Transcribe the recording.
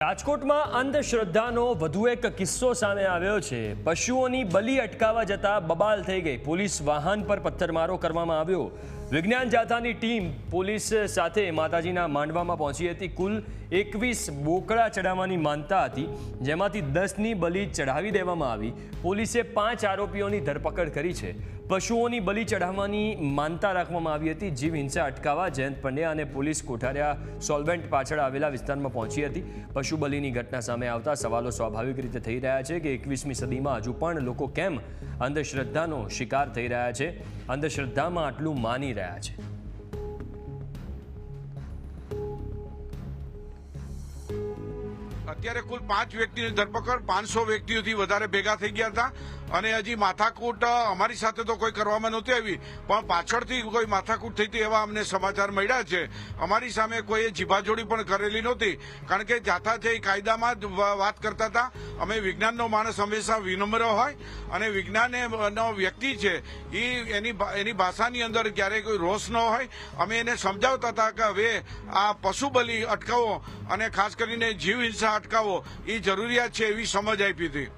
રાજકોટમાં અંધશ્રદ્ધાનો વધુ એક કિસ્સો સામે આવ્યો છે। પશુઓની બલિ અટકાવવા જતા બબાલ થઈ ગઈ। પોલીસ વાહન પર પથ્થરમારો કરવામાં આવ્યો। વિજ્ઞાન જાથાની ટીમ પોલીસ સાથે માતાજીના માંડવામાં પહોંચી હતી। કુલ 21 બોકડા ચડાવવાની માનતા હતી, જેમાંથી 10ની બલિ ચઢાવી દેવામાં આવી। પોલીસે 5 આરોપીઓની ધરપકડ કરી છે। પશુઓની બલિ ચઢાવવાની માનતા રાખવામાં આવી હતી। જીવ હિંસા અટકાવવા જયંત પંડ્યા અને પોલીસ કોઠારિયા સોલ્વેન્ટ પાછળ આવેલા વિસ્તારમાં પહોંચી હતી। પશુ બલિની ઘટના સામે આવતા સવાલો સ્વાભાવિક રીતે થઈ રહ્યા છે કે 21મી સદીમાં હજુ પણ લોકો કેમ અંધશ્રદ્ધાનો શિકાર થઈ રહ્યા છે, અંધશ્રદ્ધામાં આટલું માની રહ્યા છે। અત્યારે કુલ 5 વ્યક્તિની ધરપકડ 500 વ્યક્તિઓથી વધારે ભેગા થઈ ગયા હતા અને હજી માથાકૂટ અમારી સાથે તો કોઈ કરવામાં નહોતી આવી, પણ પાછળથી કોઈ માથાકૂટ થઈ હતી એવા અમને સમાચાર મળ્યા છે। અમારી સામે કોઈએ જીભાજોડી પણ કરેલી નહોતી, કારણ કે જાથા છે એ કાયદામાં જ વાત કરતા હતા। અમે વિજ્ઞાનનો માણસ હંમેશા વિનમ્ર હોય અને વિજ્ઞાનનો વ્યક્તિ છે એ એની ભાષાની અંદર ક્યારેય કોઈ રોષ ન હોય। અમે એને સમજાવતા હતા કે હવે આ પશુ બલિ અટકાવો અને ખાસ કરીને જીવ હિંસા અટકાવો એ જરૂરિયાત છે એવી સમજ આપી હતી।